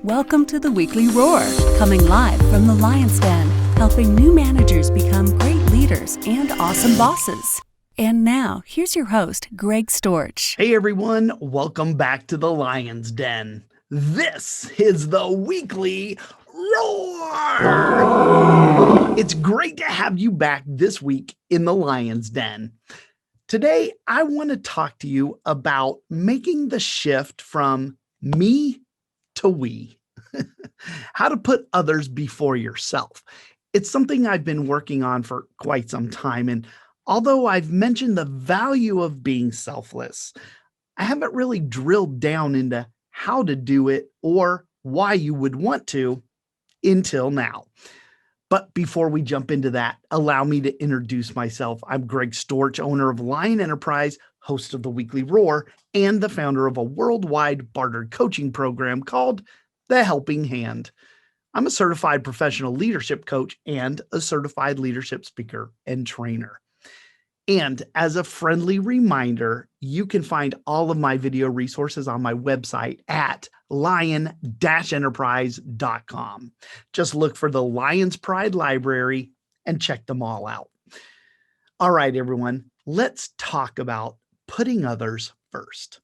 Welcome to the Weekly Roar, coming live from the Lion's Den, helping new managers become great leaders and awesome bosses. And now, here's your host, Greg Storch. Hey everyone, welcome back to the Lion's Den. This is the Weekly Roar! It's great to have you back this week in the Lion's Den. Today, I want to talk to you about making the shift from me to we. How to put others before yourself. It's something I've been working on for quite some time, and although I've mentioned the value of being selfless, I haven't really drilled down into how to do it or why you would want to until now. But before we jump into that, allow me to introduce myself. I'm Greg Storch, owner of Lion Enterprise, host of the Weekly Roar, and the founder of a worldwide bartered coaching program called The Helping Hand. I'm a certified professional leadership coach and a certified leadership speaker and trainer. And as a friendly reminder, you can find all of my video resources on my website at lion-enterprise.com. Just look for the Lion's Pride Library and check them all out. All right, everyone, let's talk about putting others first.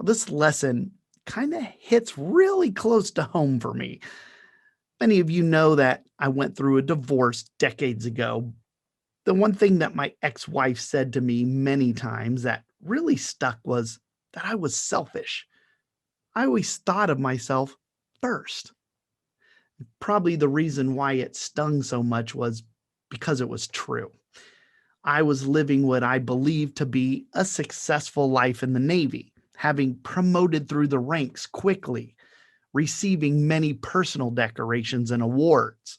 This lesson kind of hits really close to home for me. Many of you know that I went through a divorce decades ago. The one thing that my ex-wife said to me many times that really stuck was that I was selfish. I always thought of myself first. Probably the reason why it stung so much was because it was true. I was living what I believed to be a successful life in the Navy, having promoted through the ranks quickly, receiving many personal decorations and awards,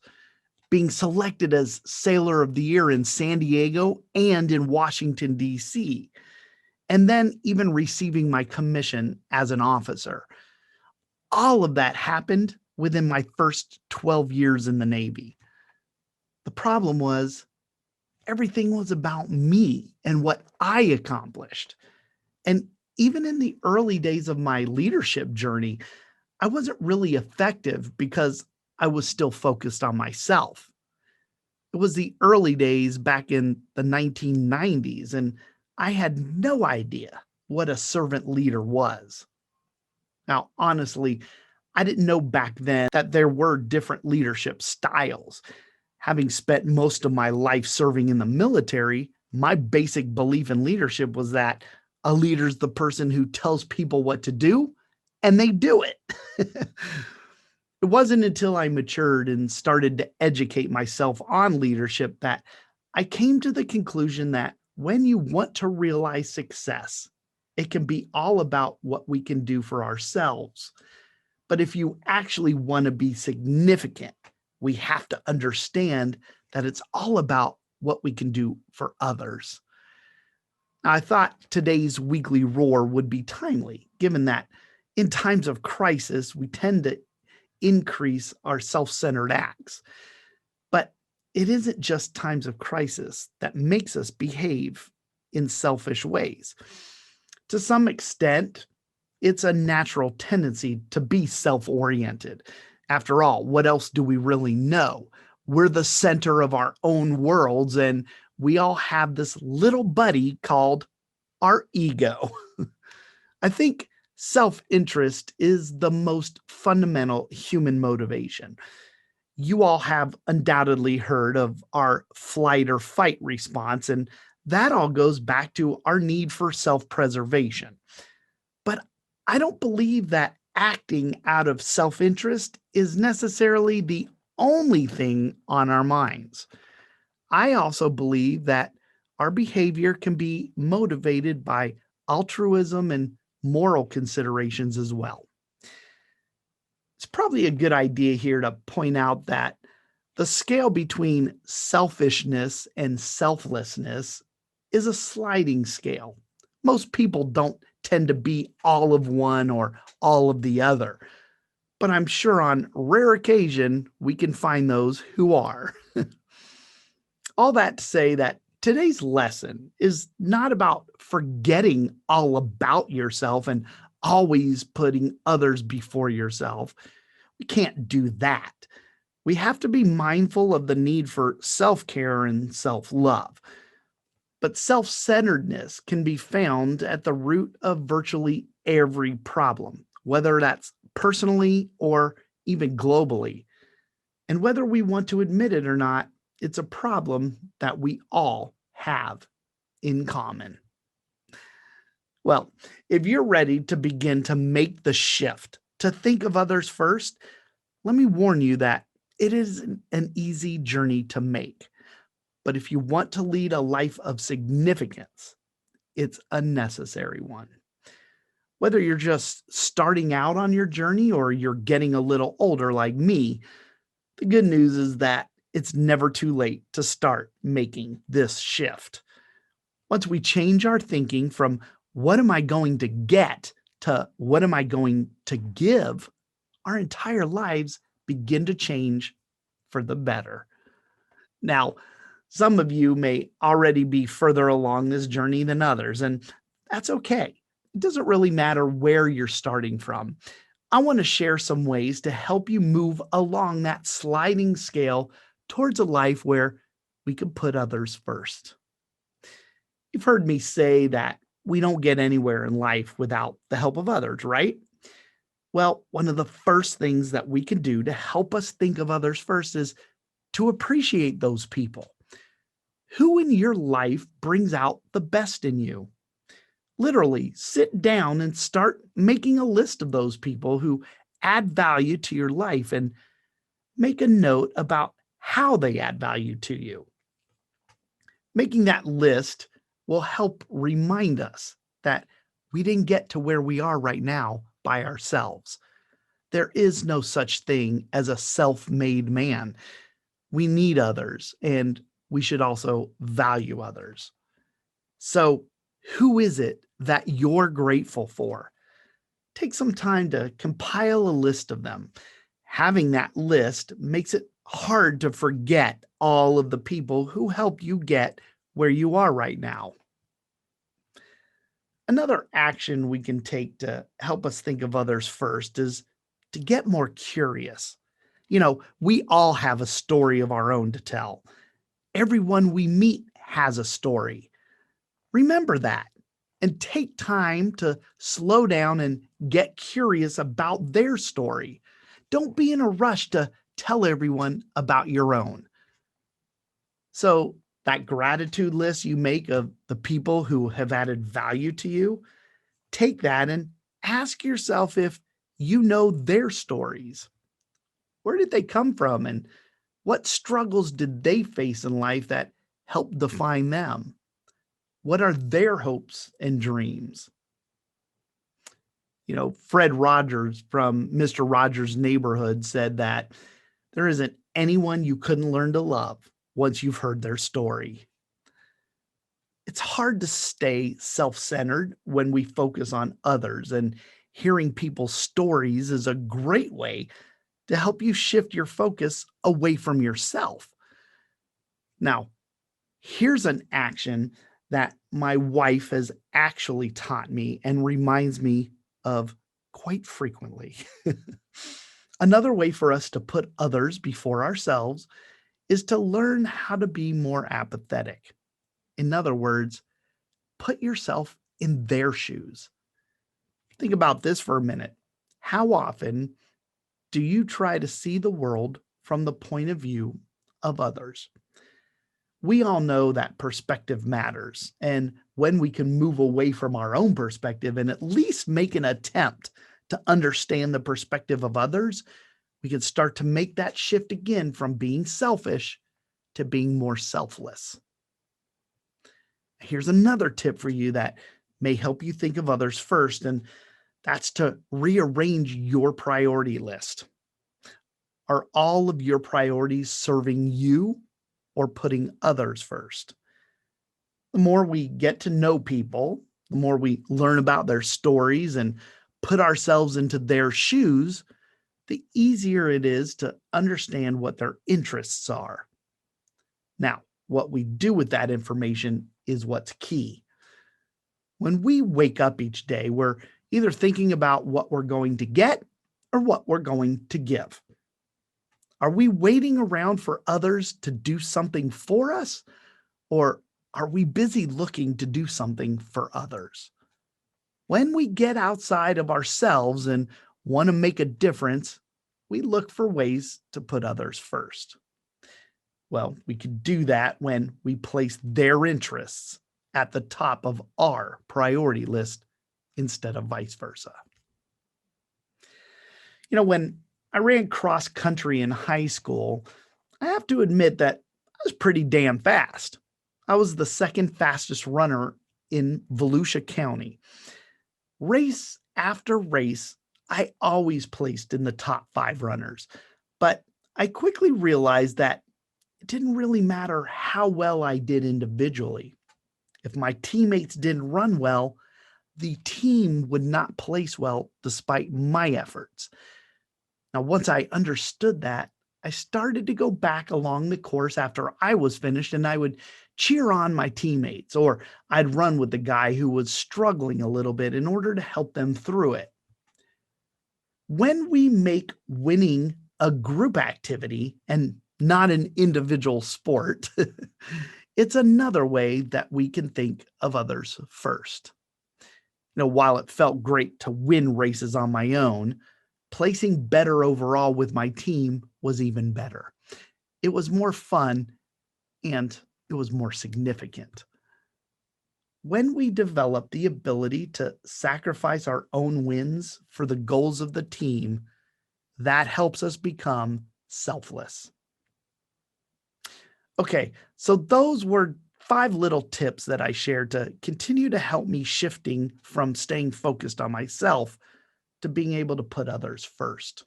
being selected as Sailor of the Year in San Diego and in Washington, D.C., and then even receiving my commission as an officer. All of that happened within my first 12 years in the Navy. The problem was everything was about me and what I accomplished. And even in the early days of my leadership journey, I wasn't really effective because I was still focused on myself. It was the early days back in the 1990s, and I had no idea what a servant leader was. Now, honestly, I didn't know back then that there were different leadership styles. Having spent most of my life serving in the military, my basic belief in leadership was that a leader is the person who tells people what to do, and they do it. It wasn't until I matured and started to educate myself on leadership that I came to the conclusion that when you want to realize success, it can be all about what we can do for ourselves. But if you actually want to be significant, we have to understand that it's all about what we can do for others. I thought today's Weekly Roar would be timely, given that in times of crisis, we tend to increase our self-centered acts. But it isn't just times of crisis that makes us behave in selfish ways. To some extent, it's a natural tendency to be self-oriented. After all, what else do we really know? We're the center of our own worlds, and we all have this little buddy called our ego. I think self-interest is the most fundamental human motivation. You all have undoubtedly heard of our flight or fight response, and that all goes back to our need for self-preservation. But I don't believe that acting out of self-interest is necessarily the only thing on our minds. I also believe that our behavior can be motivated by altruism and moral considerations as well. It's probably a good idea here to point out that the scale between selfishness and selflessness is a sliding scale. Most people don't tend to be all of one or all of the other, but I'm sure on rare occasion we can find those who are. All that to say that today's lesson is not about forgetting all about yourself and always putting others before yourself. We can't do that. We have to be mindful of the need for self-care and self-love. But self-centeredness can be found at the root of virtually every problem, whether that's personally or even globally. And whether we want to admit it or not, it's a problem that we all have in common. Well, if you're ready to begin to make the shift to think of others first, let me warn you that it isn't an easy journey to make. But if you want to lead a life of significance, it's a necessary one. Whether you're just starting out on your journey or you're getting a little older like me, the good news is that it's never too late to start making this shift. Once we change our thinking from what am I going to get to what am I going to give, our entire lives begin to change for the better. Now, some of you may already be further along this journey than others, and that's okay. It doesn't really matter where you're starting from. I want to share some ways to help you move along that sliding scale towards a life where we can put others first. You've heard me say that we don't get anywhere in life without the help of others, right? Well, one of the first things that we can do to help us think of others first is to appreciate those people. Who in your life brings out the best in you? Literally, sit down and start making a list of those people who add value to your life and make a note about how they add value to you. Making that list will help remind us that we didn't get to where we are right now by ourselves. There is no such thing as a self-made man. We need others, and we should also value others. So, who is it that you're grateful for? Take some time to compile a list of them. Having that list makes it hard to forget all of the people who helped you get where you are right now. Another action we can take to help us think of others first is to get more curious. We all have a story of our own to tell. Everyone we meet has a story. Remember that and take time to slow down and get curious about their story. Don't be in a rush to tell everyone about your own. So, that gratitude list you make of the people who have added value to you, take that and ask yourself if you know their stories. Where did they come from and what struggles did they face in life that helped define them? What are their hopes and dreams? Fred Rogers from Mr. Rogers' Neighborhood said that there isn't anyone you couldn't learn to love once you've heard their story. It's hard to stay self-centered when we focus on others, and hearing people's stories is a great way to help you shift your focus away from yourself. Now, here's an action that my wife has actually taught me and reminds me of quite frequently. Another way for us to put others before ourselves is to learn how to be more apathetic. In other words, put yourself in their shoes. Think about this for a minute. How often do you try to see the world from the point of view of others? We all know that perspective matters. And when we can move away from our own perspective and at least make an attempt to understand the perspective of others, we can start to make that shift again from being selfish to being more selfless. Here's another tip for you that may help you think of others first, and that's to rearrange your priority list. Are all of your priorities serving you or putting others first? The more we get to know people, the more we learn about their stories and put ourselves into their shoes, the easier it is to understand what their interests are. Now, what we do with that information is what's key. When we wake up each day, we're either thinking about what we're going to get or what we're going to give? Are we waiting around for others to do something for us, or are we busy looking to do something for others? When we get outside of ourselves and want to make a difference, we look for ways to put others first. Well, we could do that when we place their interests at the top of our priority list instead of vice versa. When I ran cross country in high school, I have to admit that I was pretty damn fast. I was the second fastest runner in Volusia County. Race after race, I always placed in the top 5 runners. But I quickly realized that it didn't really matter how well I did individually. If my teammates didn't run well, the team would not place well despite my efforts. Now, once I understood that, I started to go back along the course after I was finished and I would cheer on my teammates, or I'd run with the guy who was struggling a little bit in order to help them through it. When we make winning a group activity and not an individual sport, it's another way that we can think of others first. While it felt great to win races on my own, placing better overall with my team was even better. It was more fun and it was more significant. When we develop the ability to sacrifice our own wins for the goals of the team, that helps us become selfless. Okay, so those were 5 little tips that I shared to continue to help me shifting from staying focused on myself to being able to put others first.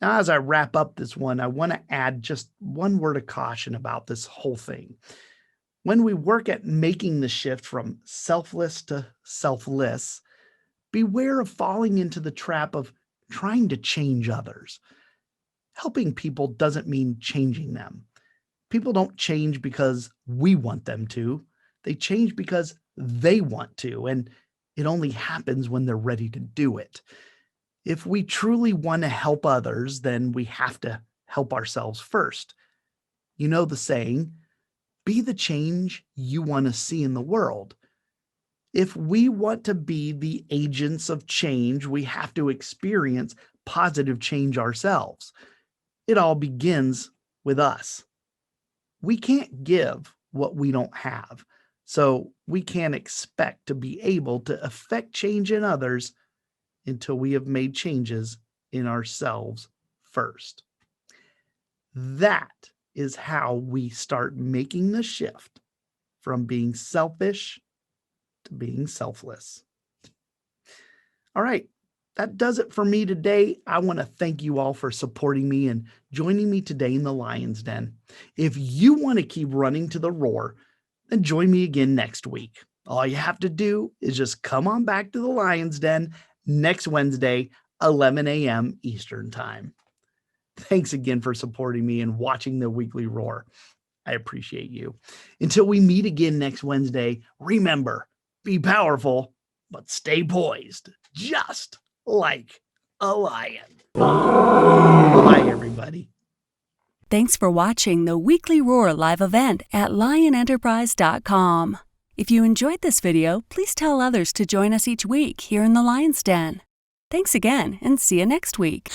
Now, as I wrap up this one, I want to add just one word of caution about this whole thing. When we work at making the shift from selfless to selfless, beware of falling into the trap of trying to change others. Helping people doesn't mean changing them. People don't change because we want them to. They change because they want to, and it only happens when they're ready to do it. If we truly want to help others, then we have to help ourselves first. You know the saying, be the change you want to see in the world. If we want to be the agents of change, we have to experience positive change ourselves. It all begins with us. We can't give what we don't have, so we can't expect to be able to affect change in others until we have made changes in ourselves first. That is how we start making the shift from being selfish to being selfless. All right, that does it for me today. I want to thank you all for supporting me and joining me today in the Lion's Den. If you want to keep running to the roar, then join me again next week. All you have to do is just come on back to the Lion's Den next Wednesday, 11 a.m. Eastern Time. Thanks again for supporting me and watching the weekly roar. I appreciate you. Until we meet again next Wednesday, remember, be powerful, but stay poised, just like a lion. Bye, everybody. Thanks for watching the Weekly Roar live event at lionenterprise.com. If you enjoyed this video, please tell others to join us each week here in the Lion's Den. Thanks again, and see you next week.